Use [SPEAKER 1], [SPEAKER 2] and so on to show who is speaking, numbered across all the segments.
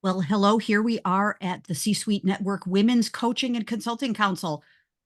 [SPEAKER 1] Well, hello. Here we are at the C-Suite Network Women's Coaching and Consulting Council.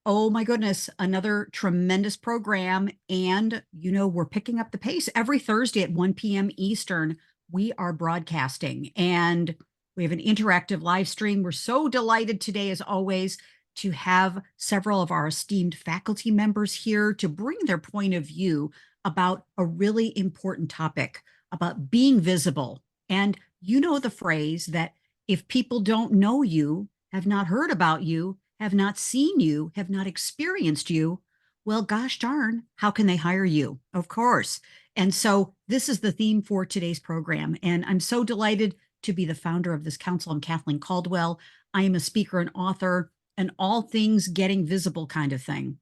[SPEAKER 1] Oh my goodness, another tremendous program. And, we're picking up the pace every Thursday at 1 p.m. Eastern. We are broadcasting and we have an interactive live stream. We're so delighted today, as always, to have several of our esteemed faculty members here to bring their point of view about a really important topic about being visible. And you know the phrase that if people don't know you, have not heard about you, have not seen you, have not experienced you, well, gosh darn, how can they hire you? Of course. And so this is the theme for today's program. And I'm so delighted to be the founder of this council. I'm Kathleen Caldwell. I am a speaker and author, and all things getting visible kind of thing.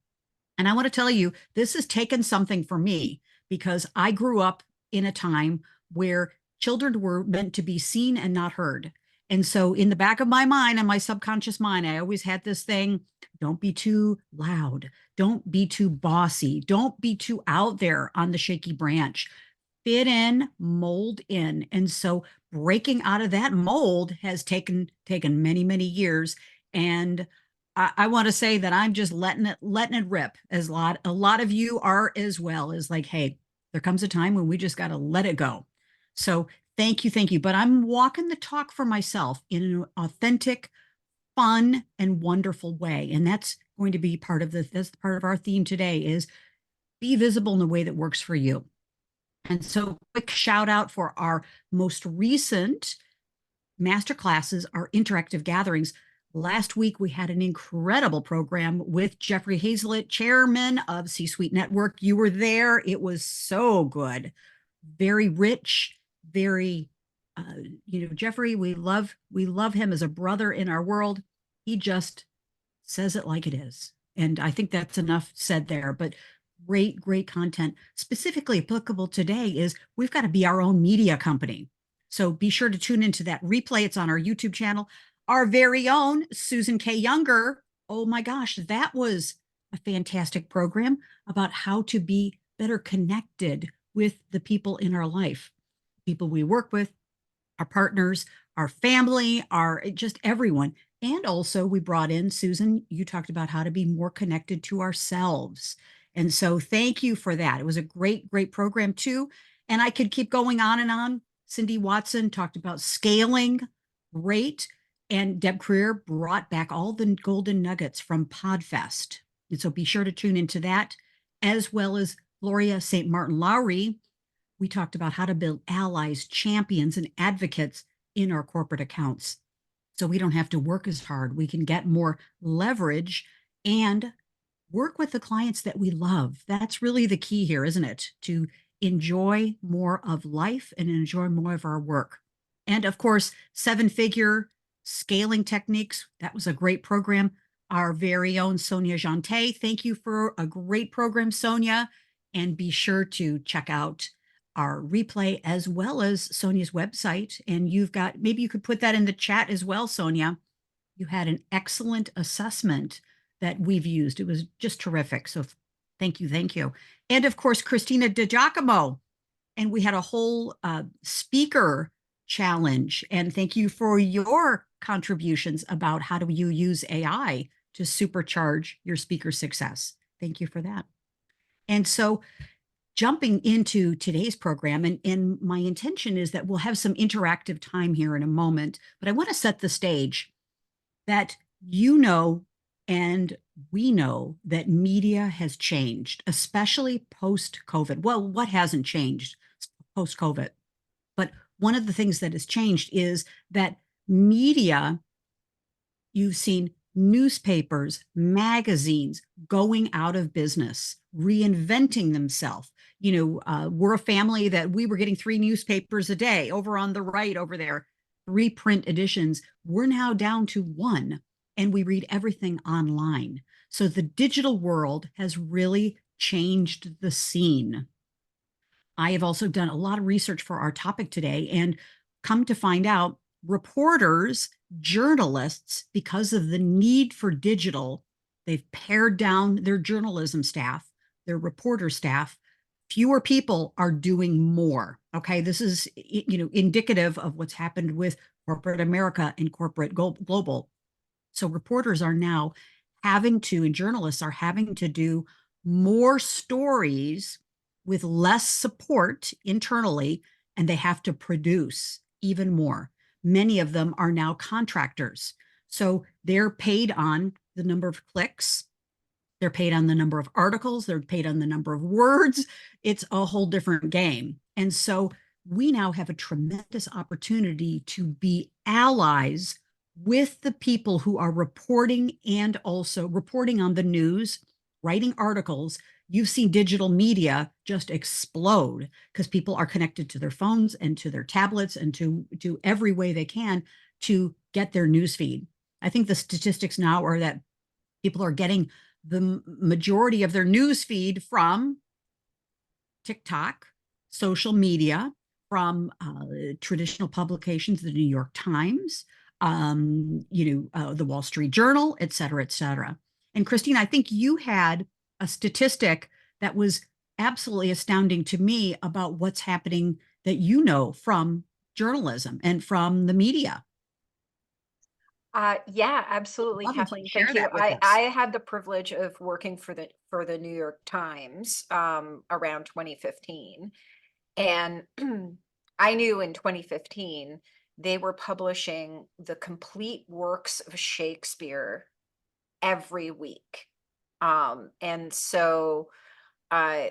[SPEAKER 1] And I want to tell you, this has taken something for me because I grew up in a time where children were meant to be seen and not heard. And so in the back of my mind and my subconscious mind, I always had this thing, don't be too loud. Don't be too bossy. Don't be too out there on the shaky branch. Fit in, mold in. And so breaking out of that mold has taken many, many years. And I want to say that I'm just letting it rip, as a lot of you are as well. Is like, hey, there comes a time when we just got to let it go. So thank you. But I'm walking the talk for myself in an authentic, fun, and wonderful way. And that's going to be that's part of our theme today is be visible in a way that works for you. And so quick shout out for our most recent master classes, our interactive gatherings. Last week, we had an incredible program with Jeffrey Hazlett, chairman of C-Suite Network. You were there. It was so good, very rich, very, Jeffrey, we love him as a brother in our world. He just says it like it is. And I think that's enough said there, but great content. Specifically applicable today is we've got to be our own media company. So be sure to tune into that replay. It's on our YouTube channel. Our very own Susan K. Younger. Oh my gosh, that was a fantastic program about how to be better connected with the people in our life, people we work with, our partners, our family, just everyone. And also we brought in, Susan, you talked about how to be more connected to ourselves. And so thank you for that. It was a great program too. And I could keep going on and on. Cindy Watson talked about scaling, great. And Deb Creer brought back all the golden nuggets from PodFest. And so be sure to tune into that, as well as Gloria St. Martin Lowry. We talked about how to build allies, champions, and advocates in our corporate accounts. So we don't have to work as hard. We can get more leverage and work with the clients that we love. That's really the key here, isn't it? To enjoy more of life and enjoy more of our work. And of course, 7-figure scaling techniques. That was a great program. Our very own Sonia Jante. Thank you for a great program, Sonia. And be sure to check out our replay as well as Sonia's website. And maybe you could put that in the chat as well, Sonia. You had an excellent assessment that we've used. It was just terrific. So thank you. And of course, Christina DiGiacomo. And we had a whole speaker challenge. And thank you for your contributions about how do you use AI to supercharge your speaker success. Thank you for that. And so jumping into today's program, and my intention is that we'll have some interactive time here in a moment, but I want to set the stage that and we know that media has changed, especially post-COVID. Well, what hasn't changed post-COVID? But one of the things that has changed is that media, you've seen newspapers, magazines going out of business, reinventing themselves. We're a family that we were getting 3 newspapers a day over on the right over there, 3 print editions. We're now down to 1, and we read everything online. So the digital world has really changed the scene. I have also done a lot of research for our topic today and come to find out reporters, journalists, because of the need for digital, they've pared down their journalism staff, their reporter staff. Fewer people are doing more. Okay, this is indicative of what's happened with corporate America, and corporate global. So reporters are now having to, and journalists are having to do more stories with less support internally, and they have to produce even more. Many of them are now contractors. So they're paid on the number of clicks, they're paid on the number of articles, they're paid on the number of words. It's a whole different game. And so we now have a tremendous opportunity to be allies with the people who are reporting and also reporting on the news, writing articles. You've seen digital media just explode because people are connected to their phones and to their tablets and to every way they can to get their news feed. I think the statistics now are that people are getting the majority of their news feed from TikTok, social media, from traditional publications, the New York Times, the Wall Street Journal, et cetera, et cetera. And Christine, I think you had a statistic that was absolutely astounding to me about what's happening that you know from journalism and from the media.
[SPEAKER 2] Yeah, absolutely,
[SPEAKER 1] Love if you
[SPEAKER 2] Kathleen.
[SPEAKER 1] share
[SPEAKER 2] Thank you.
[SPEAKER 1] that with
[SPEAKER 2] I
[SPEAKER 1] us.
[SPEAKER 2] had the privilege of working for the New York Times around 2015. And I knew in 2015 they were publishing the complete works of Shakespeare every week. And so uh,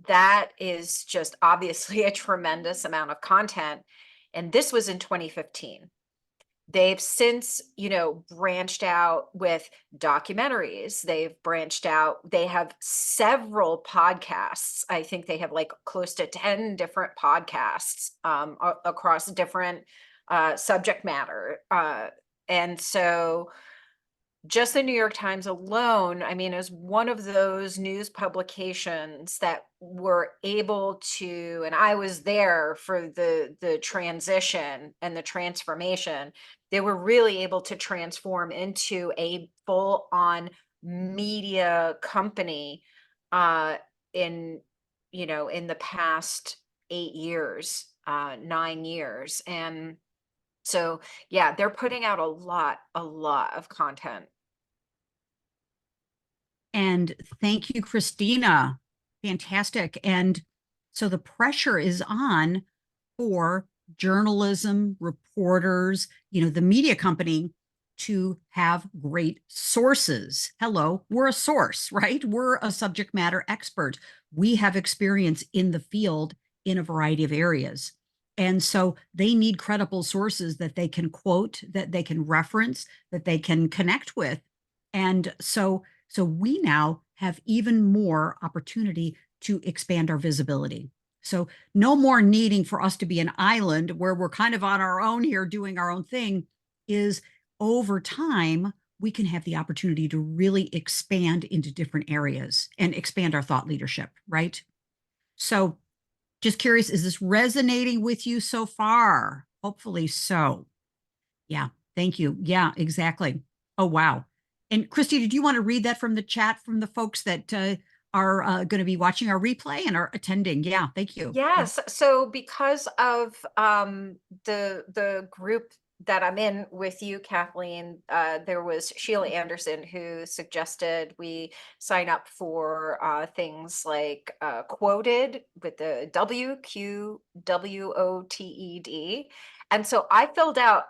[SPEAKER 2] that is just obviously a tremendous amount of content. And this was in 2015. They've since, branched out with documentaries. They've branched out. They have several podcasts. I think they have like close to 10 different podcasts across different subject matter. And so just the New York Times alone, I mean, is one of those news publications that were able to, and I was there for the transition and the transformation. They were really able to transform into a full-on media company in, in the past 8 years, 9 years. And so, yeah, they're putting out a lot of content.
[SPEAKER 1] And thank you, Christina. Fantastic. And so the pressure is on for journalism, reporters, the media company to have great sources. Hello, we're a source, right? We're a subject matter expert. We have experience in the field in a variety of areas. And so they need credible sources that they can quote, that they can reference, that they can connect with. And so we now have even more opportunity to expand our visibility. So no more needing for us to be an island where we're kind of on our own here doing our own thing. Is over time, we can have the opportunity to really expand into different areas and expand our thought leadership, right? So just curious, is this resonating with you so far? Hopefully so. Yeah, thank you. Yeah, exactly. Oh, wow. And Christy, did you want to read that from the chat from the folks that are going to be watching our replay and are attending? Yeah, thank you.
[SPEAKER 2] Yes. So because of the group that I'm in with you, Kathleen, there was Sheila Anderson who suggested we sign up for things like Quoted with the WQWOTED. And so I filled out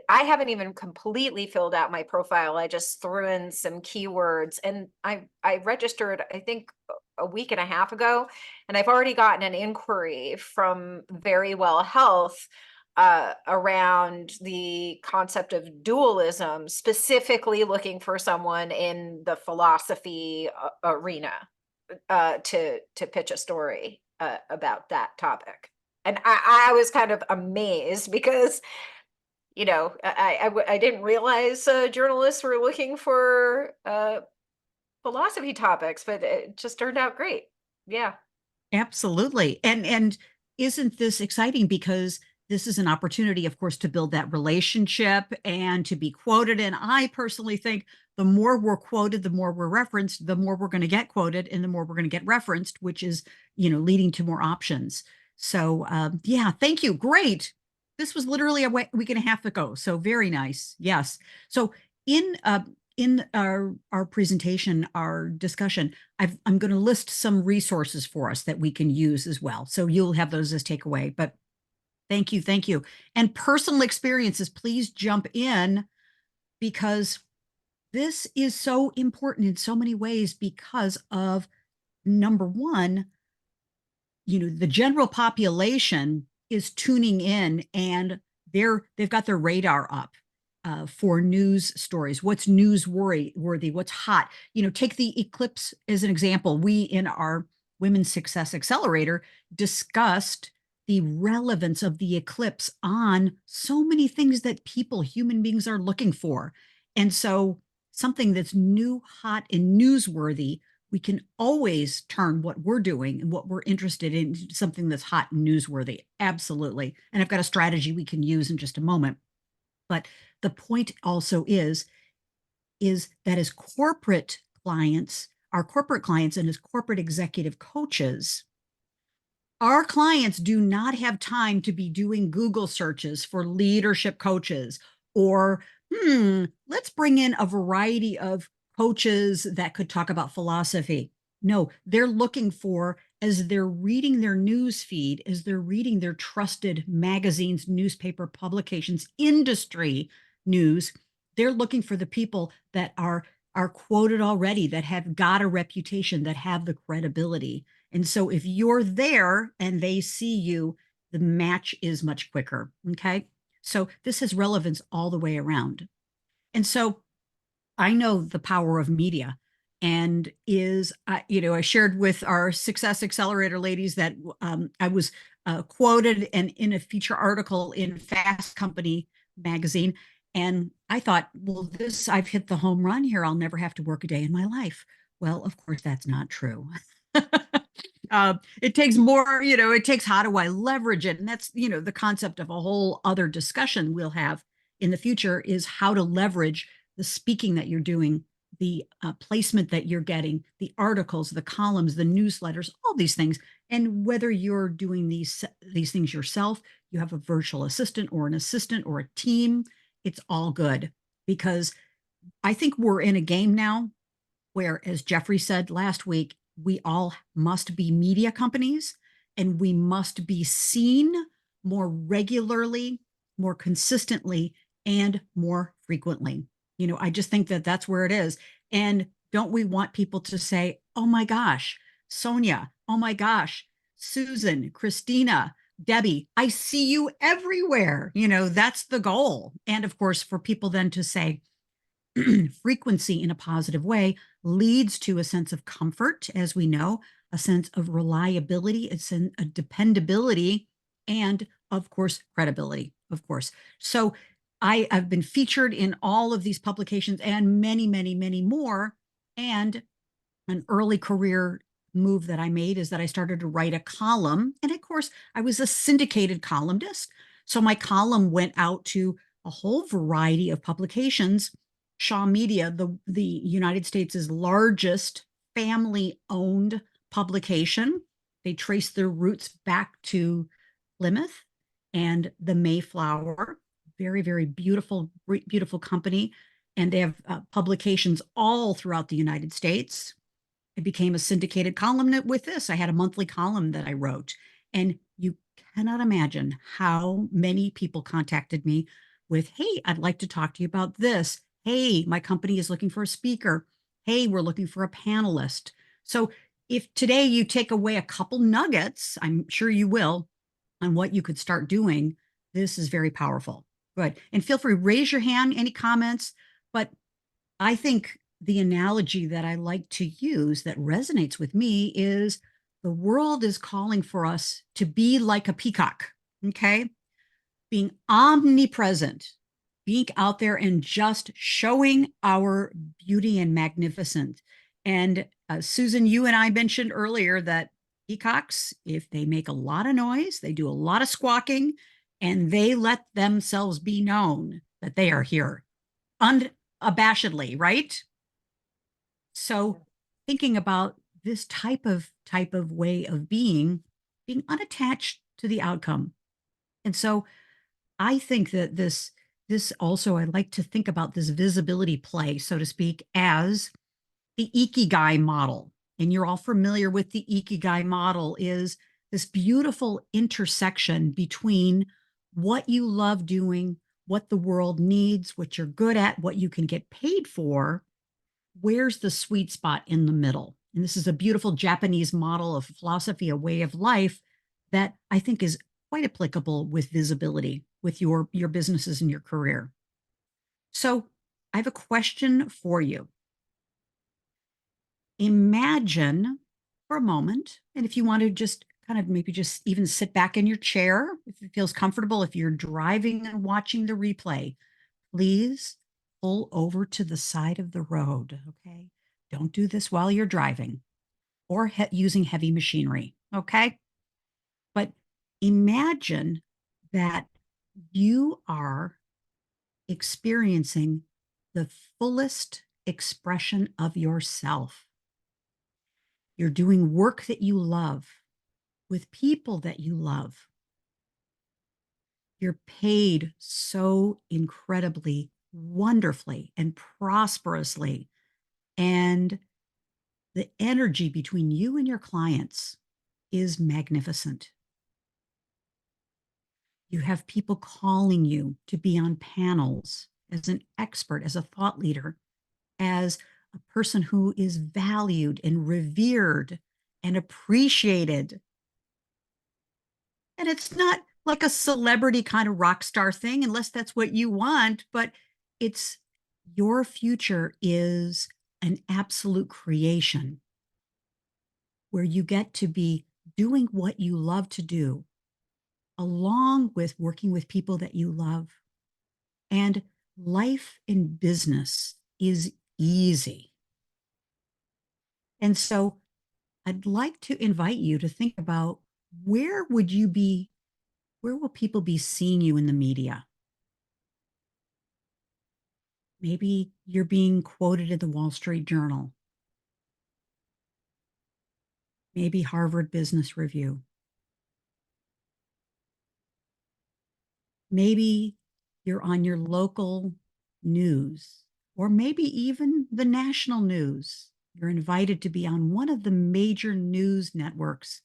[SPEAKER 2] I haven't even completely filled out my profile. I just threw in some keywords and I registered, I think a week and a half ago, and I've already gotten an inquiry from Very Well Health around the concept of dualism, specifically looking for someone in the philosophy arena to pitch a story about that topic. And I was kind of amazed because, I didn't realize journalists were looking for philosophy topics, but it just turned out great. Yeah.
[SPEAKER 1] Absolutely. And isn't this exciting because this is an opportunity, of course, to build that relationship and to be quoted. And I personally think the more we're quoted, the more we're referenced, the more we're going to get quoted and the more we're going to get referenced, which is, leading to more options. So, yeah, thank you. Great. This was literally a week and a half ago. So very nice. Yes. So in our presentation, our discussion, I'm going to list some resources for us that we can use as well. So you'll have those as takeaway. But thank you, thank you. And personal experiences, please jump in because this is so important in so many ways because of number one, the general population is tuning in and they've got their radar up for news stories. What's newsworthy? What's hot? Take the eclipse as an example. We in our Women's Success Accelerator discussed the relevance of the eclipse on so many things that human beings are looking for. And so something that's new, hot, and newsworthy, we can always turn what we're doing and what we're interested in into something that's hot and newsworthy. Absolutely. And I've got a strategy we can use in just a moment. But the point also is that as corporate clients, our corporate clients and as corporate executive coaches, our clients do not have time to be doing Google searches for leadership coaches or, let's bring in a variety of coaches that could talk about philosophy. No, they're looking for, as they're reading their news feed, as they're reading their trusted magazines, newspaper publications, industry news, they're looking for the people that are quoted already, that have got a reputation, that have the credibility. And so if you're there and they see you, the match is much quicker. Okay. So this has relevance all the way around. And so I know the power of media and I shared with our Success Accelerator ladies that I was quoted and in a feature article in Fast Company magazine. And I thought, well, I've hit the home run here. I'll never have to work a day in my life. Well, of course, that's not true. It takes more, it takes how do I leverage it? And that's, the concept of a whole other discussion we'll have in the future is how to leverage the speaking that you're doing, the placement that you're getting, the articles, the columns, the newsletters, all these things. And whether you're doing these things yourself, you have a virtual assistant or an assistant or a team, it's all good because I think we're in a game now where, as Jeffrey said last week, we all must be media companies and we must be seen more regularly, more consistently, and more frequently. I just think that that's where it is. And don't we want people to say, oh my gosh, Sonia, oh my gosh, Susan, Christina, Debbie, I see you everywhere. That's the goal. And of course, for people then to say, frequency in a positive way leads to a sense of comfort, as we know, a sense of reliability, a dependability, and of course, credibility, of course. So I've been featured in all of these publications and many, many, many more. And an early career move that I made is that I started to write a column. And of course, I was a syndicated columnist. So my column went out to a whole variety of publications. Shaw Media, the United States' largest family-owned publication. They trace their roots back to Plymouth and the Mayflower. Very, very beautiful, beautiful company. And they have publications all throughout the United States. I became a syndicated columnist with this. I had a monthly column that I wrote. And you cannot imagine how many people contacted me with, hey, I'd like to talk to you about this. Hey, my company is looking for a speaker. Hey, we're looking for a panelist. So if today you take away a couple nuggets, I'm sure you will, on what you could start doing, this is very powerful. Good. And feel free, raise your hand, any comments. But I think the analogy that I like to use that resonates with me is the world is calling for us to be like a peacock, okay? Being omnipresent, being out there and just showing our beauty and magnificence. And Susan, you and I mentioned earlier that peacocks, if they make a lot of noise, they do a lot of squawking, and they let themselves be known that they are here unabashedly, right? So thinking about this type of way of being unattached to the outcome. And so I think that this also, I like to think about this visibility play, so to speak, as the Ikigai model. And you're all familiar with the Ikigai model is this beautiful intersection between what you love doing, what the world needs, what you're good at, what you can get paid for. Where's the sweet spot in the middle? And this is a beautiful Japanese model of philosophy, a way of life that I think is quite applicable with visibility, with your businesses and your career. So I have a question for you. Imagine for a moment, and if you want to just kind of maybe just even sit back in your chair, if it feels comfortable, if you're driving and watching the replay, please pull over to the side of the road. Okay. Don't do this while you're driving or using heavy machinery. Okay. But imagine that you are experiencing the fullest expression of yourself. You're doing work that you love with people that you love. You're paid so incredibly, wonderfully, and prosperously. And the energy between you and your clients is magnificent. You have people calling you to be on panels as an expert, as a thought leader, as a person who is valued and revered and appreciated. And it's not like a celebrity kind of rock star thing, unless that's what you want, but it's your future is an absolute creation where you get to be doing what you love to do, along with working with people that you love. And life in business is easy. And so I'd like to invite you to think about where would you be, where will people be seeing you in the media? Maybe you're being quoted in the Wall Street Journal, maybe Harvard Business Review. Maybe you're on your local news, or maybe even the national news. You're invited to be on one of the major news networks.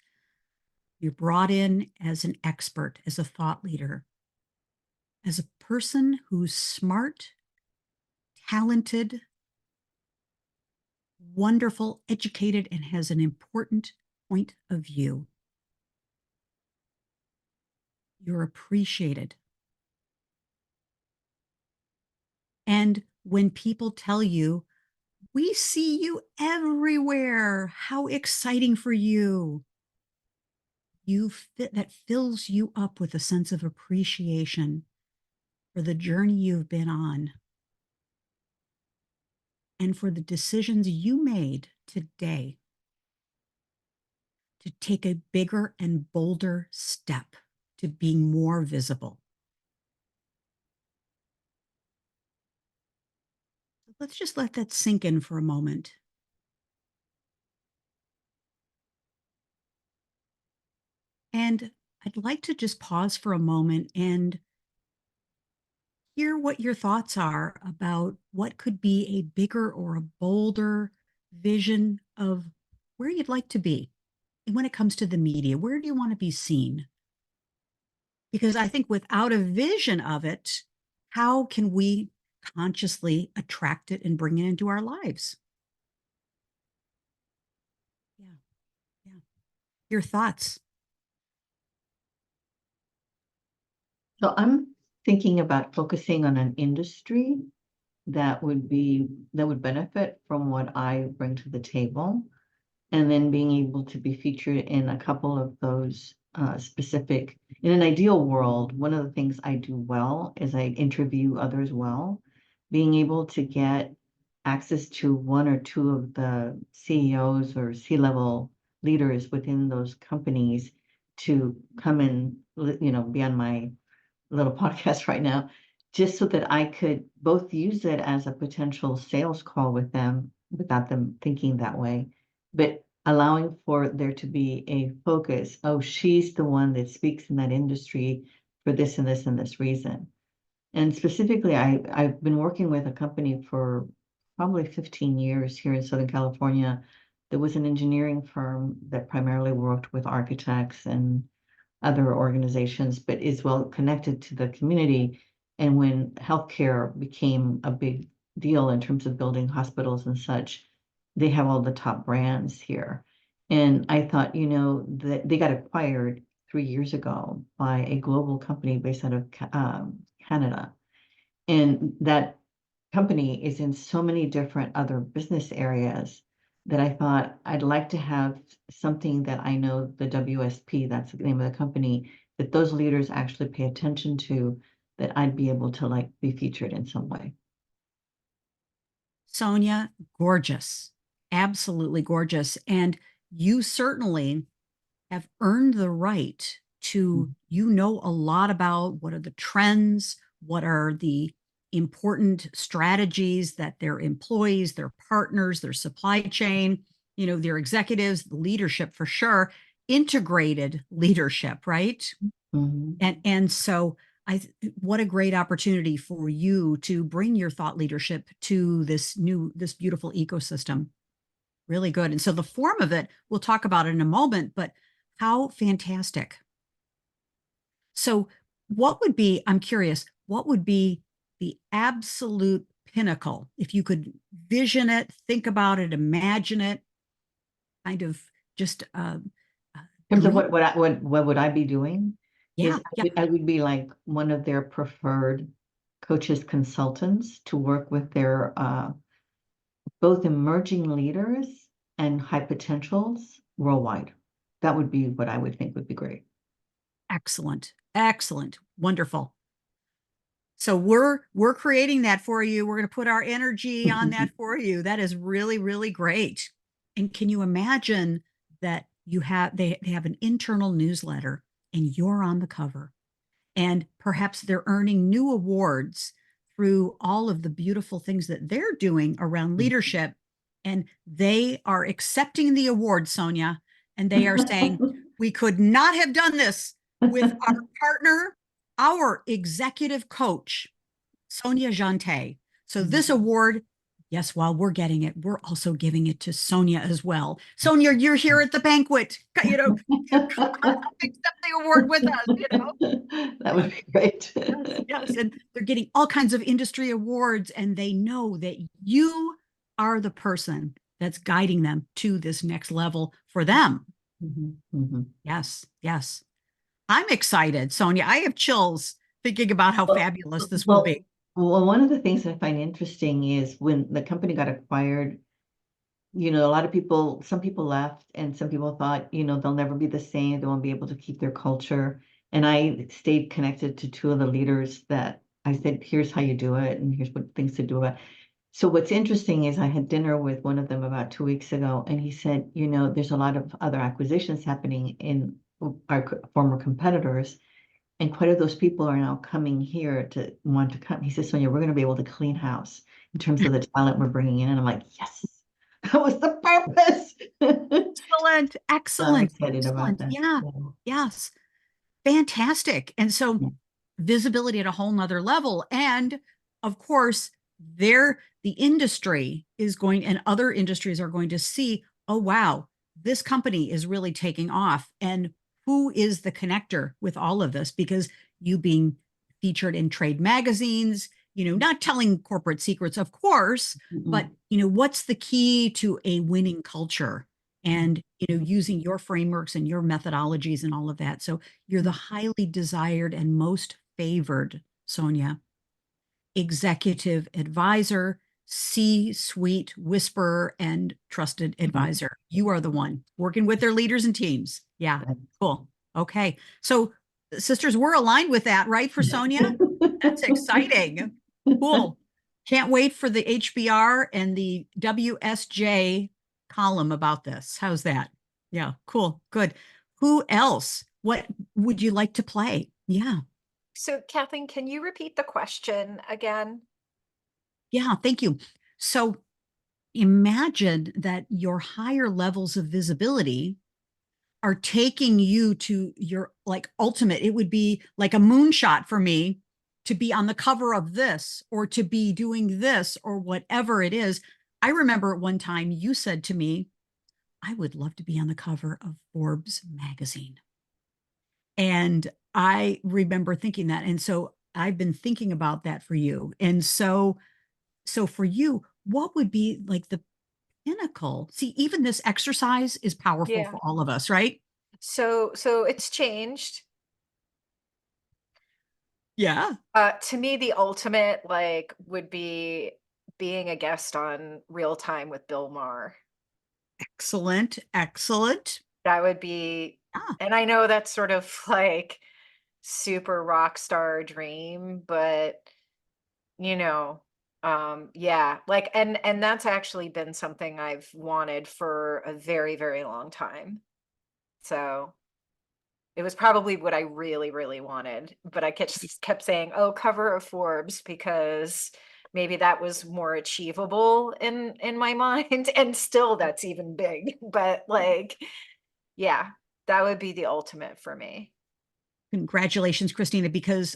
[SPEAKER 1] You're brought in as an expert, as a thought leader, as a person who's smart, talented, wonderful, educated, and has an important point of view. You're appreciated. And when people tell you, we see you everywhere, how exciting for you, that fills you up with a sense of appreciation for the journey you've been on and for the decisions you made today to take a bigger and bolder step to being more visible. Let's just let that sink in for a moment. And I'd like to just pause for a moment and hear what your thoughts are about what could be a bigger or a bolder vision of where you'd like to be. And when it comes to the media, where do you want to be seen? Because I think without a vision of it, how can we consciously attract it and bring it into our lives? Yeah, yeah. Your thoughts.
[SPEAKER 3] So I'm thinking about focusing on an industry that would benefit from what I bring to the table, and then being able to be featured in a couple of those specific. In an ideal world, one of the things I do well is I interview others well. Being able to get access to one or two of the CEOs or C-level leaders within those companies to come and be on my little podcast right now, just so that I could both use it as a potential sales call with them without them thinking that way, but allowing for there to be a focus. Oh, she's the one that speaks in that industry. for this and this and this reason. And specifically, I've been working with a company for probably 15 years here in Southern California. There was an engineering firm that primarily worked with architects and other organizations, but is well connected to the community. And when healthcare became a big deal in terms of building hospitals and such, they have all the top brands here. And I thought, that they got acquired 3 years ago by a global company based out of Canada. And that company is in so many different other business areas that I thought I'd like to have something that I know the WSP, that's the name of the company, that those leaders actually pay attention to, that I'd be able to like be featured in some way.
[SPEAKER 1] Sonia, gorgeous, absolutely gorgeous. And you certainly have earned the right to, know a lot about what are the trends, what are the important strategies that their employees, their partners, their supply chain, their executives, leadership for sure, integrated leadership, right?
[SPEAKER 3] Mm-hmm.
[SPEAKER 1] And so what a great opportunity for you to bring your thought leadership to this beautiful ecosystem. Really good. And so the form of it, we'll talk about it in a moment, but how fantastic. So I'm curious, what would be the absolute pinnacle if you could vision it, think about it, imagine it, kind of just
[SPEAKER 3] In terms of what would I be doing?
[SPEAKER 1] yeah,
[SPEAKER 3] I would be like one of their preferred coaches, consultants to work with their both emerging leaders and high potentials worldwide. That would be what I would think would be great.
[SPEAKER 1] Excellent. Excellent. Wonderful. So we're creating that for you. We're going to put our energy on that for you. That is really, really great. And can you imagine that they have an internal newsletter and you're on the cover, and perhaps they're earning new awards through all of the beautiful things that they're doing around leadership, and they are accepting the award, Sonia, and they are saying, we could not have done this with our partner, our executive coach, Sonia Jante. So this award, yes, while we're getting it, we're also giving it to Sonia as well. Sonia, you're here at the banquet. Come accept the award with us.
[SPEAKER 3] That would be great.
[SPEAKER 1] Yes, and they're getting all kinds of industry awards, and they know that you are the person that's guiding them to this next level for them. Yes, yes. I'm excited, Sonia. I have chills thinking about how fabulous this will be.
[SPEAKER 3] Well, one of the things I find interesting is when the company got acquired, a lot of people, some people left and some people thought, they'll never be the same. They won't be able to keep their culture. And I stayed connected to two of the leaders that I said, here's how you do it. And here's what things to do about it. So what's interesting is I had dinner with one of them about 2 weeks ago, and he said, there's a lot of other acquisitions happening in our former competitors. And quite of those people are now coming here to want to come. He says, Sonia, we're going to be able to clean house in terms of the talent we're bringing in. And I'm like, yes, that was the purpose.
[SPEAKER 1] Excellent. Excellent.
[SPEAKER 3] I'm excited about that.
[SPEAKER 1] Yeah. Yes. Fantastic. And so visibility at a whole nother level. And of course, the industry is going, and other industries are going to see, oh, wow, this company is really taking off. And who is the connector with all of this? Because you being featured in trade magazines, not telling corporate secrets, of course, but, what's the key to a winning culture? And, using your frameworks and your methodologies and all of that. So you're the highly desired and most favored, Sonia, executive advisor, C-suite whisperer, and trusted advisor. You are the one working with their leaders and teams. Yeah, cool. Okay. So sisters, we're aligned with that, right, for Sonia? That's exciting. Cool. Can't wait for the HBR and the WSJ column about this. How's that? Yeah, cool. Good. Who else? What would you like to play? Yeah.
[SPEAKER 2] So Kathleen, can you repeat the question again?
[SPEAKER 1] Yeah, thank you. So imagine that your higher levels of visibility are taking you to your like ultimate. It would be like a moonshot for me to be on the cover of this or to be doing this or whatever it is. I remember at one time you said to me, I would love to be on the cover of Forbes magazine. And I remember thinking that. And so I've been thinking about that for you. And so for you, what would be like the pinnacle? See, even this exercise is powerful
[SPEAKER 2] Yeah.
[SPEAKER 1] for all of us, right?
[SPEAKER 2] So it's changed.
[SPEAKER 1] Yeah.
[SPEAKER 2] To me, the ultimate like would be being a guest on Real Time with Bill Maher.
[SPEAKER 1] Excellent. Excellent.
[SPEAKER 2] That would be,
[SPEAKER 1] Ah,
[SPEAKER 2] and I know that's sort of like super rock star dream, but you know, yeah, like, and that's actually been something I've wanted for a very, very long time. So it was probably what I really, really wanted, but I kept saying, "Oh, cover of Forbes," because maybe that was more achievable in my mind, and still that's even big, but like, yeah, that would be the ultimate for me.
[SPEAKER 1] congratulations, Christina, because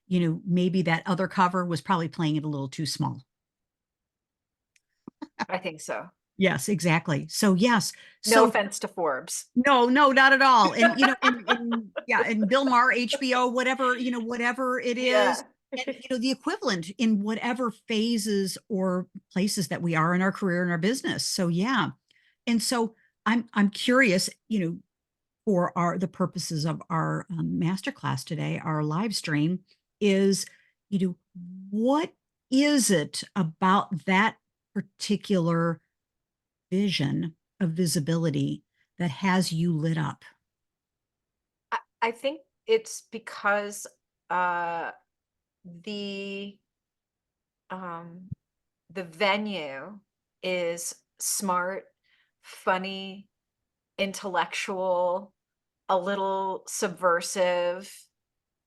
[SPEAKER 1] maybe that other cover was probably playing it a little too small.
[SPEAKER 2] I think so.
[SPEAKER 1] Yes, exactly. So yes.
[SPEAKER 2] No
[SPEAKER 1] So
[SPEAKER 2] offense to Forbes.
[SPEAKER 1] no, no, not at all. And and yeah, and Bill Maher, HBO, whatever, whatever it is,
[SPEAKER 2] Yeah.
[SPEAKER 1] and the equivalent in whatever phases or places that we are in our career and our business. So yeah. And so I'm curious, for the purposes of our masterclass today, our live stream is, what is it about that particular vision of visibility that has you lit up?
[SPEAKER 2] I think it's because uh the um the venue is smart, funny, intellectual, a little subversive,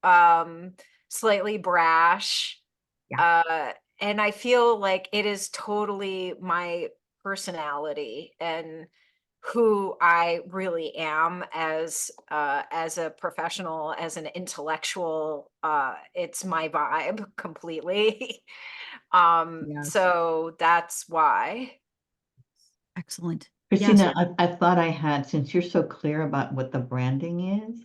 [SPEAKER 2] um, slightly brash.
[SPEAKER 1] Yeah.
[SPEAKER 2] Uh, and I feel like it is totally my personality and who I really am as a professional, as an intellectual. It's my vibe completely.
[SPEAKER 1] Yes.
[SPEAKER 2] So that's why.
[SPEAKER 1] Excellent. Yes.
[SPEAKER 3] Christina, I thought I had, since you're so clear about what the branding is,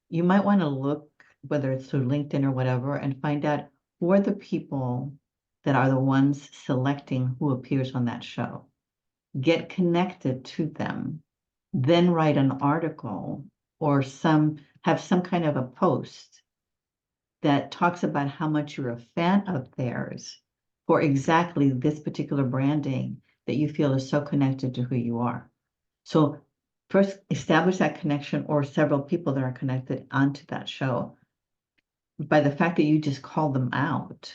[SPEAKER 3] you might want to look, whether it's through LinkedIn or whatever, and find out who are the people that are the ones selecting who appears on that show. Get connected to them, then write an article or have some kind of a post that talks about how much you're a fan of theirs for exactly this particular branding that you feel is so connected to who you are. So first establish that connection or several people that are connected onto that show. By the fact that you just call them out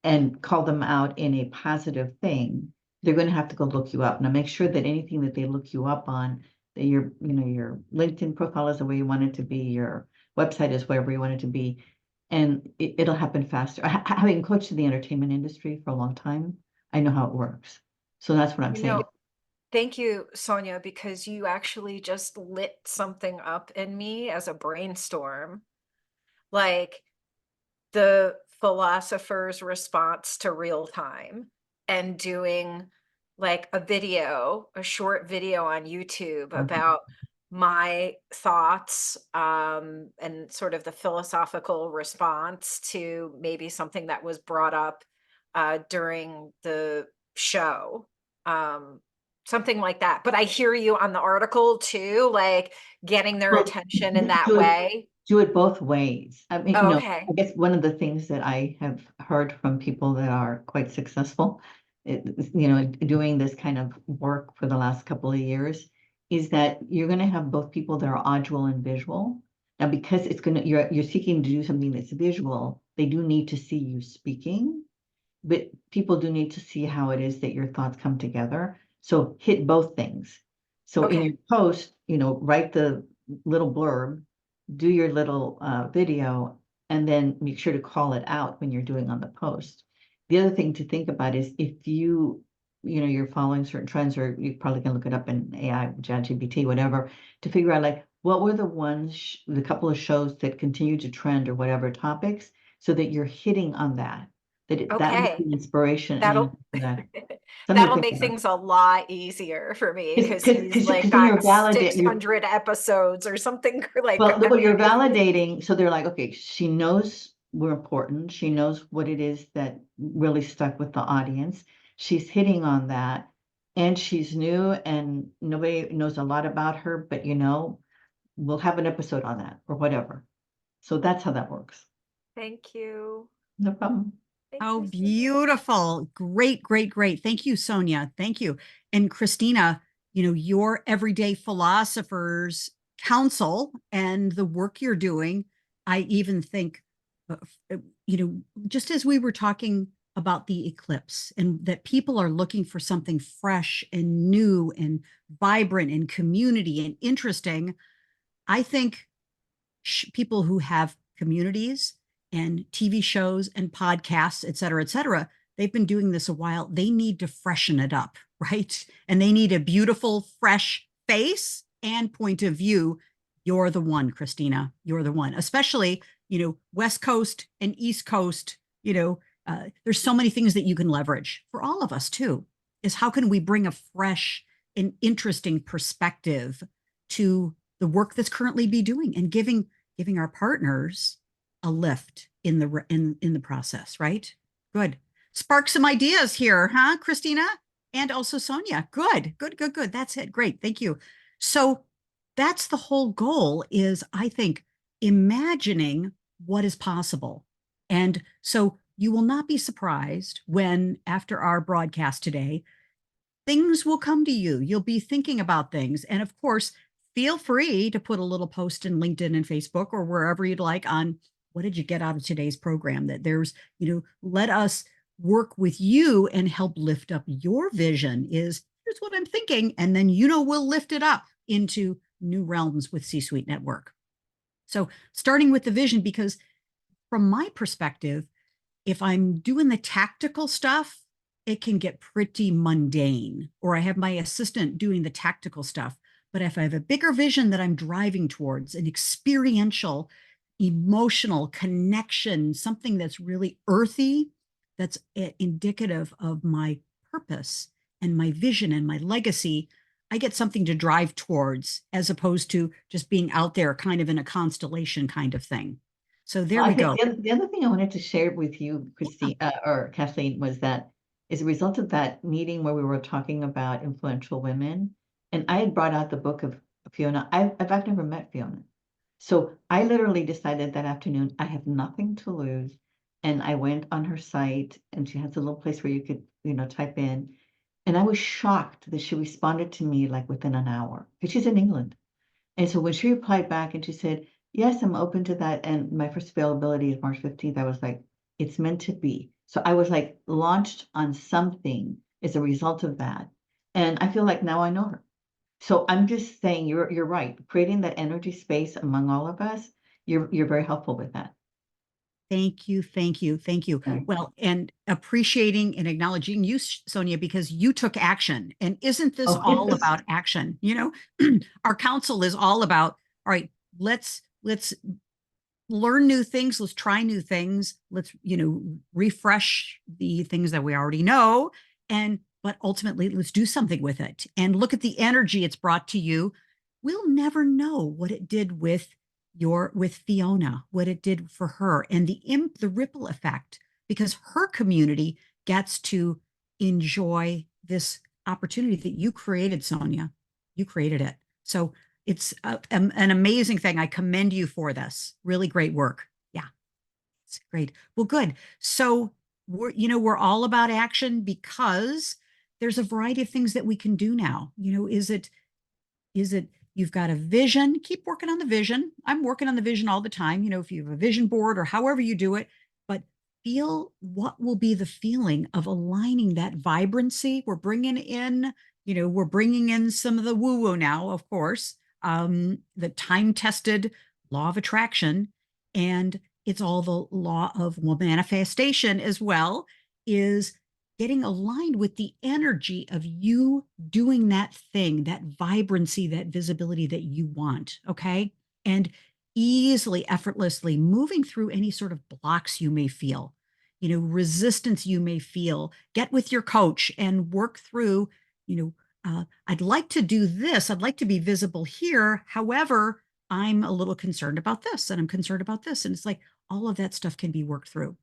[SPEAKER 3] and call them out in a positive thing, they're going to have to go look you up. Now make sure that anything that they look you up on, that your LinkedIn profile is the way you want it to be, your website is wherever you want it to be, and it'll happen faster. Having coached in the entertainment industry for a long time, I know how it works. So that's what I'm
[SPEAKER 2] You
[SPEAKER 3] saying.
[SPEAKER 2] know, thank you, Sonia, because you actually just lit something up in me as a brainstorm. Like the philosopher's response to real time and doing like a short video on YouTube about my thoughts and sort of the philosophical response to maybe something that was brought up during the show. Um, Something like that. But I hear you on the article too, like getting their
[SPEAKER 3] Well,
[SPEAKER 2] attention in that
[SPEAKER 3] do it
[SPEAKER 2] way.
[SPEAKER 3] do it both ways. I mean,
[SPEAKER 2] Oh, okay.
[SPEAKER 3] I guess one of the things that I have heard from people that are quite successful, doing this kind of work for the last couple of years, is that you're going to have both people that are audio and visual. Now, because you're seeking to do something that's visual, they do need to see you speaking, but people do need to see how it is that your thoughts come together. So hit both things. So in
[SPEAKER 2] Okay.
[SPEAKER 3] your post, write the little blurb, do your little video, and then make sure to call it out when you're doing on the post. The other thing to think about is if you you're following certain trends, or you probably can look it up in AI, ChatGPT, whatever, to figure out like what were the ones, the couple of shows that continue to trend or whatever topics, so that you're hitting on that, that would
[SPEAKER 2] Okay.
[SPEAKER 3] be inspiration
[SPEAKER 2] That'll
[SPEAKER 3] and that. Something to
[SPEAKER 2] that'll
[SPEAKER 3] think
[SPEAKER 2] make
[SPEAKER 3] about.
[SPEAKER 2] things a lot easier for me because he's like
[SPEAKER 3] Because then you're
[SPEAKER 2] got
[SPEAKER 3] validating,
[SPEAKER 2] 600 episodes or something like
[SPEAKER 3] well,
[SPEAKER 2] I
[SPEAKER 3] well, you're
[SPEAKER 2] mean,
[SPEAKER 3] validating, so they're like, okay, she knows we're important. She knows what it is that really stuck with the audience. She's hitting on that, and she's new, and nobody knows a lot about her, but we'll have an episode on that or whatever. So that's how that works.
[SPEAKER 2] thank you.
[SPEAKER 3] No problem.
[SPEAKER 2] Thank
[SPEAKER 1] Oh,
[SPEAKER 2] you so much.
[SPEAKER 1] beautiful. Great, great, great. Thank you, Sonia. Thank you. And Christina, your Everyday Philosophers Council and the work you're doing, I even think, just as we were talking about the eclipse and that people are looking for something fresh and new and vibrant and community and interesting, I think people who have communities and TV shows and podcasts, et cetera, they've been doing this a while. They need to freshen it up, right? And they need a beautiful, fresh face and point of view. You're the one, Christina. You're the one, especially, West Coast and East Coast, there's so many things that you can leverage for all of us too, is how can we bring a fresh and interesting perspective to the work that's currently be doing and giving our partners a lift in the process, right? Good. Spark some ideas here, huh, Christina? And also Sonia. Good. That's it. Great. Thank you. So that's the whole goal is, I think, imagining what is possible. And so you will not be surprised when after our broadcast today, things will come to you. You'll be thinking about things. And of course, feel free to put a little post in LinkedIn and Facebook or wherever you'd like on what did you get out of today's program, that there's, let us work with you and help lift up your vision is here's what I'm thinking. And then, we'll lift it up into new realms with C-Suite Network. So starting with the vision, because from my perspective, if I'm doing the tactical stuff, it can get pretty mundane, or I have my assistant doing the tactical stuff. But if I have a bigger vision that I'm driving towards, an experiential, emotional connection, something that's really earthy, that's indicative of my purpose and my vision and my legacy, I get something to drive towards as opposed to just being out there kind of in a constellation kind of thing. So there we go.
[SPEAKER 3] The other thing I wanted to share with you, Christine, or Kathleen, was that as a result of that meeting where we were talking about influential women, and I had brought out the book of Fiona. I've never met Fiona. So I literally decided that afternoon, I have nothing to lose. And I went on her site, and she has a little place where you could, type in. And I was shocked that she responded to me like within an hour, because she's in England. And so when she replied back and she said, yes, I'm open to that, and my first availability is March 15th, I was like, it's meant to be. So I was like launched on something as a result of that. And I feel like now I know her. So I'm just saying you're right. Creating that energy space among all of us, you're very helpful with that.
[SPEAKER 1] Thank you.
[SPEAKER 3] Okay.
[SPEAKER 1] Well, and appreciating and acknowledging you, Sonia, because you took action. And isn't this
[SPEAKER 3] Oh,
[SPEAKER 1] all
[SPEAKER 3] yes.
[SPEAKER 1] about action? Our council is all about, all right, let's learn new things. Let's try new things. Let's, refresh the things that we already know. But ultimately, let's do something with it and look at the energy it's brought to you. We'll never know what it did with Fiona, what it did for her, and the ripple effect, because her community gets to enjoy this opportunity that you created, Sonia. You created it. So it's an amazing thing. I commend you for this. Really great work. Yeah, it's great. Well, good. So we're all about action because there's a variety of things that we can do now. Is it you've got a vision, keep working on the vision. I'm working on the vision all the time. If you have a vision board or however you do it, but feel what will be the feeling of aligning that vibrancy. We're bringing in some of the woo-woo now, of course, the time-tested law of attraction, and it's all the law of manifestation as well, is getting aligned with the energy of you doing that thing, that vibrancy, that visibility that you want. Okay. And easily, effortlessly moving through any sort of blocks you may feel, resistance you may feel. Get with your coach and work through, I'd like to do this. I'd like to be visible here. However, I'm a little concerned about this and I'm concerned about this. And it's like all of that stuff can be worked through.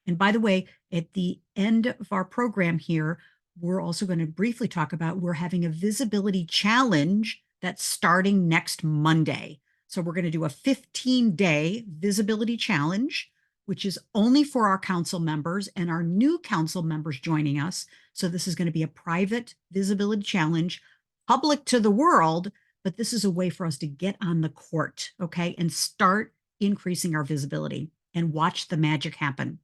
[SPEAKER 1] And by the way, at the end of our program here, we're also going to briefly talk about we're having a visibility challenge that's starting next Monday. So we're going to do a 15-day visibility challenge, which is only for our council members and our new council members joining us. So this is going to be a private visibility challenge, public to the world, but this is a way for us to get on the court, okay, and start increasing our visibility and watch the magic happen.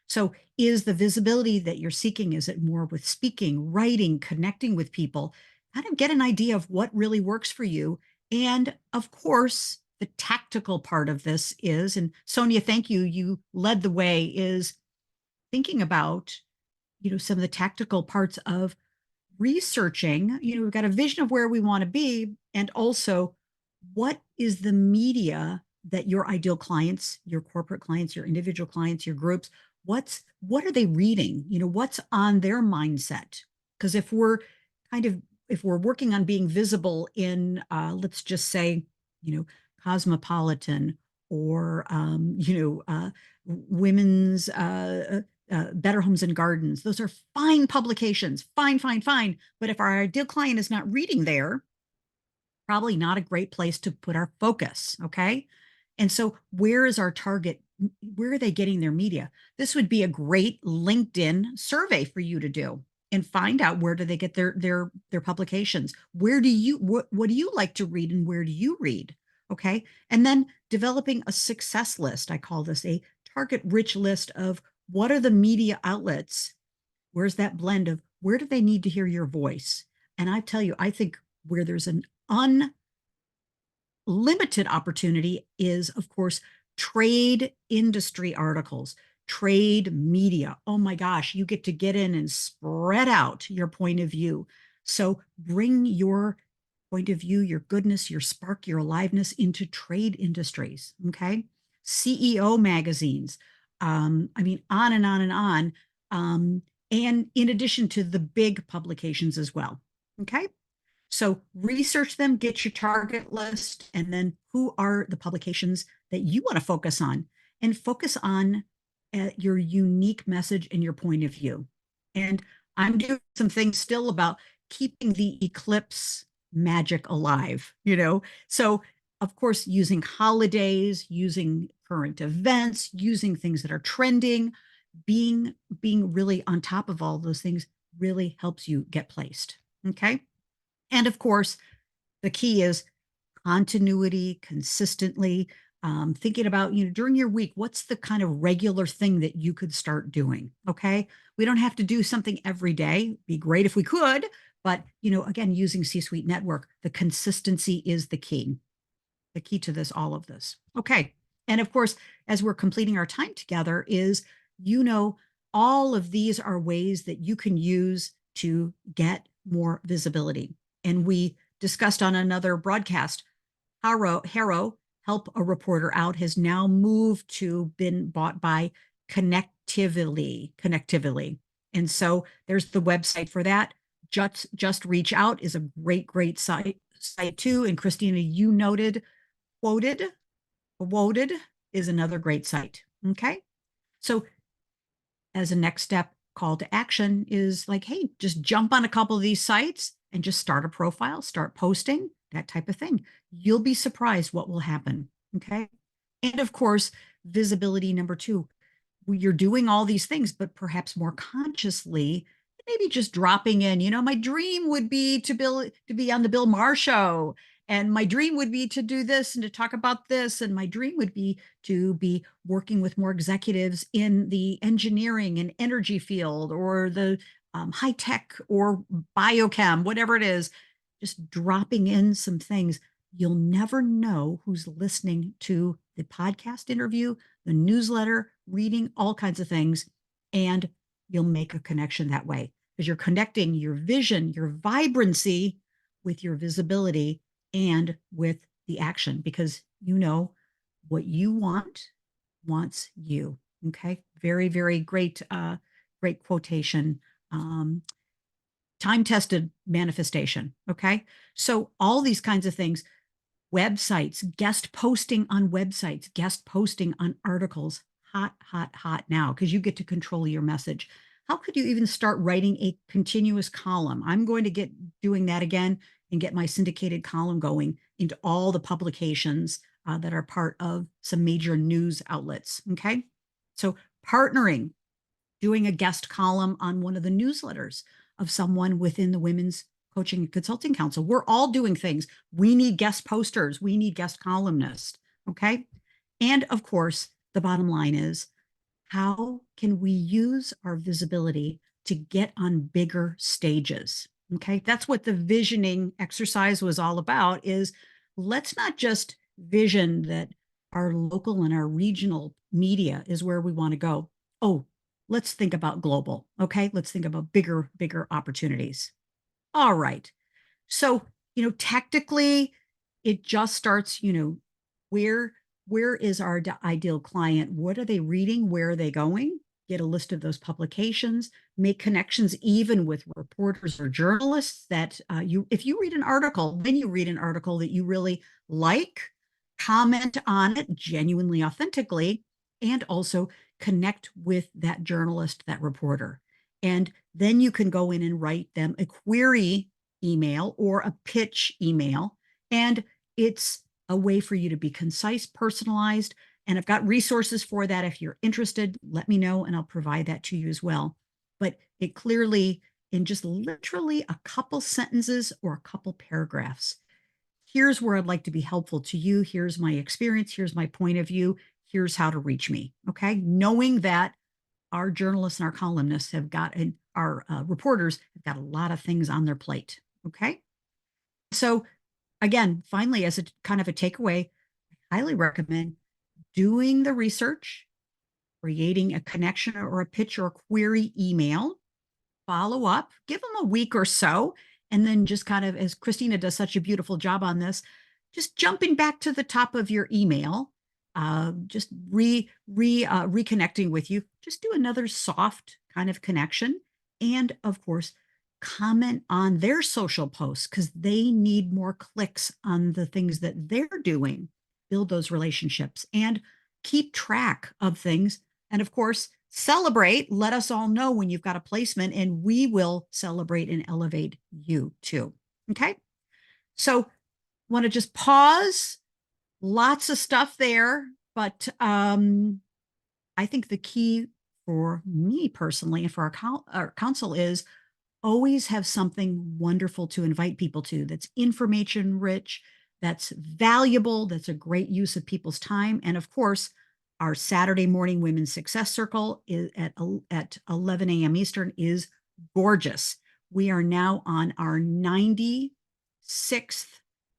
[SPEAKER 1] So is the visibility that you're seeking, is it more with speaking, writing, connecting with people? Kind of get an idea of what really works for you. And of course, the tactical part of this is, and Sonia, thank you, you led the way, is thinking about, some of the tactical parts of researching, we've got a vision of where we want to be, and also what is the media that your ideal clients, your corporate clients, your individual clients, your groups, what are they reading? What's on their mindset? Because if we're working on being visible in, let's just say, Cosmopolitan or, women's, Better Homes and Gardens, those are fine publications, fine, fine, fine. But if our ideal client is not reading there, probably not a great place to put our focus. Okay. And so where is our target? Where are they getting their media? This would be a great LinkedIn survey for you to do and find out where do they get their publications? What do you like to read and where do you read? Okay. And then developing a success list. I call this a target rich list of what are the media outlets? Where's that blend of where do they need to hear your voice? And I tell you, I think where there's an unlimited opportunity is, of course, trade industry articles, trade media. Oh my gosh, you get to get in and spread out your point of view. So bring your point of view, your goodness, your spark, your aliveness into trade industries. Okay. CEO magazines. On and on and on. And in addition to the big publications as well. Okay. So research them, get your target list, and then who are the publications that you want to focus on, and focus on your unique message and your point of view. And I'm doing some things still about keeping the eclipse magic alive, So of course, using holidays, using current events, using things that are trending, being really on top of all those things really helps you get placed. Okay. And of course, the key is continuity, consistently thinking about, during your week, what's the kind of regular thing that you could start doing? Okay. We don't have to do something every day. It'd be great if we could, but, again, using C-Suite Network, the consistency is the key to this, all of this. Okay. And of course, as we're completing our time together is, all of these are ways that you can use to get more visibility. And we discussed on another broadcast, Harrow, Help a Reporter Out, has now moved to been bought by Connectively. And so there's the website for that. Just Reach Out is a great site too. And Christina, you noted, Quoted is another great site. Okay. So as a next step, call to action is like, hey, just jump on a couple of these sites and just start a profile, start posting, that type of thing. You'll be surprised what will happen. Okay. And of course, visibility number 2, you're doing all these things, but perhaps more consciously, maybe just dropping in, my dream would be to be on the Bill Maher show. And my dream would be to do this and to talk about this. And my dream would be to be working with more executives in the engineering and energy field or the high tech or biochem, whatever it is, just dropping in some things. You'll never know who's listening to the podcast interview, the newsletter, reading all kinds of things. And you'll make a connection that way because you're connecting your vision, your vibrancy with your visibility and with the action because you know what you want wants you. Okay. Very, very great, great quotation. Time-tested manifestation. Okay. So all these kinds of things, websites, guest posting on websites, guest posting on articles, hot, hot, hot now, because you get to control your message. How could you even start writing a continuous column? I'm going to get doing that again and get my syndicated column going into all the publications that are part of some major news outlets. Okay. So partnering, doing a guest column on one of the newsletters of someone within the Women's Coaching and Consulting Council. We're all doing things. We need guest posters. We need guest columnists. Okay. And of course, the bottom line is how can we use our visibility to get on bigger stages? Okay. That's what the visioning exercise was all about is let's not just vision that our local and our regional media is where we want to go. Oh, let's think about global. Okay. Let's think about bigger, bigger opportunities. All right. So, tactically, it just starts, where is our ideal client? What are they reading? Where are they going? Get a list of those publications, make connections even with reporters or journalists that if you read an article, when you read an article that you really like, comment on it genuinely, authentically, and also connect with that journalist, that reporter. And then you can go in and write them a query email or a pitch email. And it's a way for you to be concise, personalized. And I've got resources for that. If you're interested, let me know and I'll provide that to you as well. But it clearly, in just literally a couple sentences or a couple paragraphs, here's where I'd like to be helpful to you. Here's my experience. Here's my point of view. Here's how to reach me. Okay. Knowing that our journalists and our columnists have got, and our reporters have got a lot of things on their plate. Okay. So again, finally, as a kind of a takeaway, I highly recommend doing the research, creating a connection or a pitch or a query email, follow up, give them a week or so, and then just kind of, as Christina does such a beautiful job on this, just jumping back to the top of your email, just reconnecting with you, just do another soft kind of connection. And of course, comment on their social posts because they need more clicks on the things that they're doing, build those relationships and keep track of things. And of course, celebrate, let us all know when you've got a placement and we will celebrate and elevate you too. Okay. So want to just pause, lots of stuff there, but I think the key for me personally and for our council is always have something wonderful to invite people to that's information rich, that's valuable, that's a great use of people's time. And of course, our Saturday morning Women's Success Circle is at 11 a.m. Eastern is gorgeous. We are now on our 96th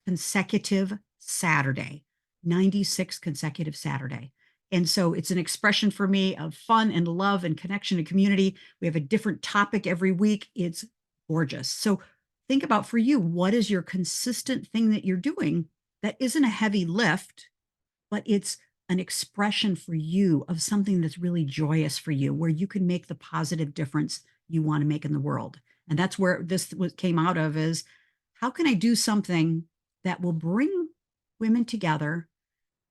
[SPEAKER 1] consecutive Saturday, 96th consecutive Saturday. And so it's an expression for me of fun and love and connection and community. We have a different topic every week. It's gorgeous. So think about for you, what is your consistent thing that you're doing that isn't a heavy lift, but it's an expression for you of something that's really joyous for you, where you can make the positive difference you want to make in the world. And that's where this came out of is, how can I do something that will bring women together,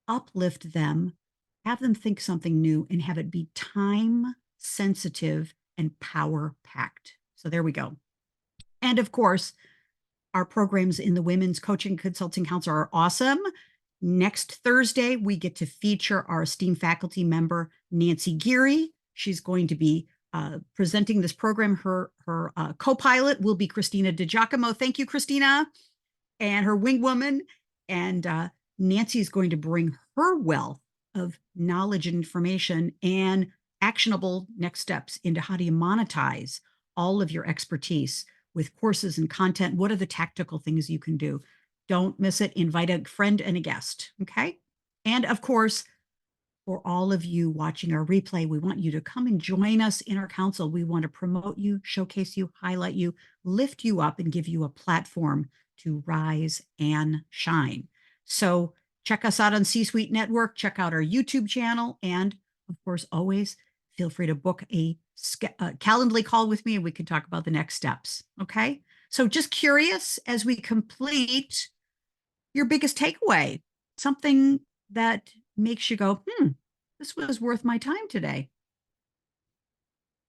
[SPEAKER 1] uplift them, have them think something new, and have it be time sensitive and power packed. So there we go. And of course, our programs in the Women's Coaching Consulting Council are awesome. Next Thursday, we get to feature our esteemed faculty member, Nancy Geary. She's going to be presenting this program. Her co-pilot will be Christina DiGiacomo. Thank you, Christina. And her wing woman. And Nancy is going to bring her wealth of knowledge and information and actionable next steps into how do you monetize all of your expertise with courses and content. What are the tactical things you can do? Don't miss it. Invite a friend and a guest. Okay. And of course, for all of you watching our replay, we want you to come and join us in our council. We want to promote you, showcase you, highlight you, lift you up, and give you a platform to rise and shine. So check us out on C-Suite Network, check out our YouTube channel, and of course, always feel free to book a Calendly call with me and we can talk about the next steps. Okay. So just curious, as we complete, your biggest takeaway, something that makes you go, this was worth my time today.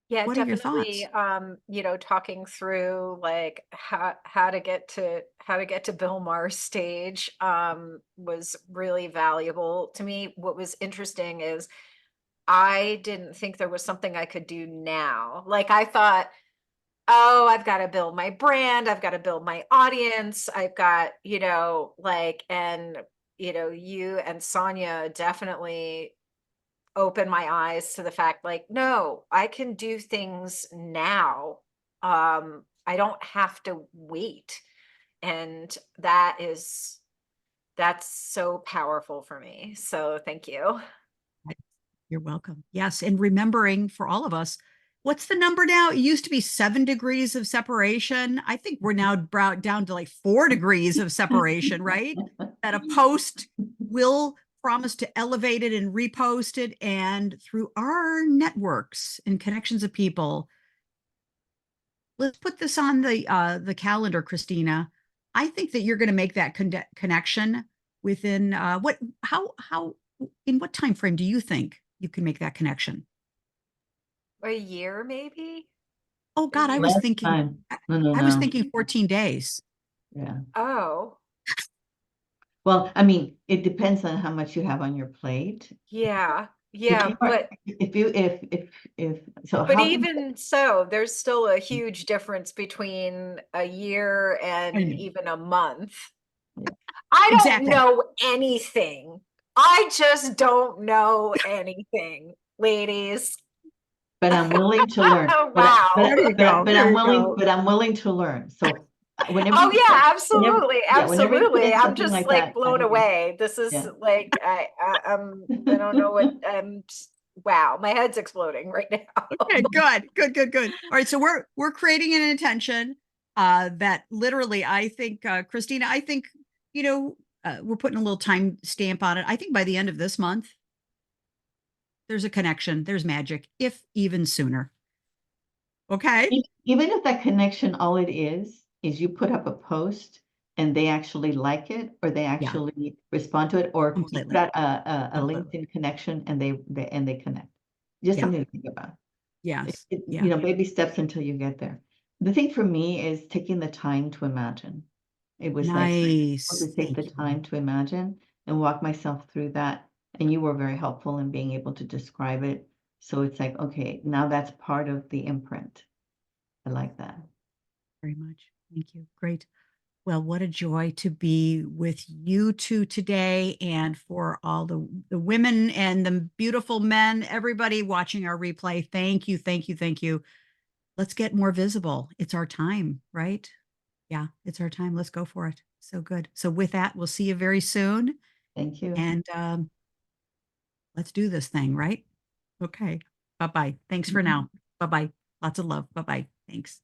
[SPEAKER 2] Yeah,
[SPEAKER 1] What are your
[SPEAKER 2] definitely.
[SPEAKER 1] thoughts?
[SPEAKER 2] You know, talking through like how to get to Bill Maher's stage was really valuable to me. What was interesting is I didn't think there was something I could do now. Like I thought, oh, I've got to build my brand, I've got to build my audience, I've got, you know, like, and you know, you and Sonia definitely open my eyes to the fact like, no, I can do things now. I don't have to wait. And that's so powerful for me. So thank you.
[SPEAKER 1] You're welcome. Yes. And remembering for all of us, what's the number now? It used to be 7 degrees of separation. I think we're now brought down to like 4 degrees of separation, right? That a post will promise to elevate it and repost it. And through our networks and connections of people, let's put this on the calendar, Christina. I think that you're going to make that connection within how in what time frame do you think you can make that connection?
[SPEAKER 2] A year, maybe?
[SPEAKER 1] Oh
[SPEAKER 2] A
[SPEAKER 1] God, I
[SPEAKER 2] year?
[SPEAKER 1] was
[SPEAKER 3] Last
[SPEAKER 1] thinking
[SPEAKER 3] time. No,
[SPEAKER 1] I was
[SPEAKER 3] no.
[SPEAKER 1] thinking 14 days.
[SPEAKER 3] Yeah.
[SPEAKER 2] Oh,
[SPEAKER 3] Well, I mean, it depends on how much you have on your plate.
[SPEAKER 2] yeah.
[SPEAKER 3] If
[SPEAKER 2] Yeah.
[SPEAKER 3] you are, if you, if, so
[SPEAKER 2] But
[SPEAKER 3] how can,
[SPEAKER 2] even so, there's still a huge difference between a year
[SPEAKER 1] I
[SPEAKER 2] and
[SPEAKER 1] know.
[SPEAKER 2] even a month.
[SPEAKER 3] yeah.
[SPEAKER 2] I don't
[SPEAKER 1] Exactly.
[SPEAKER 2] know anything. I just don't know anything, ladies.
[SPEAKER 3] But I'm willing to learn.
[SPEAKER 2] Wow.
[SPEAKER 1] There you go.
[SPEAKER 3] But
[SPEAKER 1] There
[SPEAKER 3] I'm
[SPEAKER 1] you
[SPEAKER 3] willing,
[SPEAKER 1] go.
[SPEAKER 3] but I'm willing to learn. So whenever
[SPEAKER 2] Oh
[SPEAKER 3] you put,
[SPEAKER 2] yeah,
[SPEAKER 3] whenever,
[SPEAKER 2] absolutely,
[SPEAKER 3] yeah, whenever you put
[SPEAKER 2] absolutely.
[SPEAKER 3] in
[SPEAKER 2] I'm
[SPEAKER 3] something
[SPEAKER 2] just
[SPEAKER 3] like
[SPEAKER 2] like
[SPEAKER 3] that,
[SPEAKER 2] blown away. This is
[SPEAKER 3] yeah.
[SPEAKER 2] like I don't know what wow, my head's exploding right now.
[SPEAKER 1] Okay, good. All right, so we're creating an intention that literally I think Christina, I think, you know, we're putting a little time stamp on it. I think by the end of this month, there's a connection, there's magic, if even sooner. Okay?
[SPEAKER 3] Even if that connection, all it is you put up a post and they actually like it, or they
[SPEAKER 1] Yeah,
[SPEAKER 3] actually respond to it, or you put
[SPEAKER 1] completely.
[SPEAKER 3] out a
[SPEAKER 1] Completely.
[SPEAKER 3] LinkedIn connection and they connect. Just
[SPEAKER 1] Yeah.
[SPEAKER 3] something to think about.
[SPEAKER 1] Yes.
[SPEAKER 3] You
[SPEAKER 1] Yeah.
[SPEAKER 3] know, baby steps until you get there. The thing for me is taking the time to imagine. It was like
[SPEAKER 1] Nice.
[SPEAKER 3] to take the
[SPEAKER 1] Thank you.
[SPEAKER 3] time to imagine and walk myself through that. And you were very helpful in being able to describe it. So it's like, okay, now that's part of the imprint. I like that.
[SPEAKER 1] Very much. Thank you. Great. Well, what a joy to be with you two today, and for all the women and the beautiful men, everybody watching our replay. Thank you, thank you, thank you. Let's get more visible. It's our time, right? Yeah, it's our time. Let's go for it. So good. So with that, we'll see you very soon.
[SPEAKER 3] Thank you.
[SPEAKER 1] And let's do this thing, right? Okay. Bye-bye. Thanks for now. Bye-bye. Lots of love. Bye-bye. Thanks.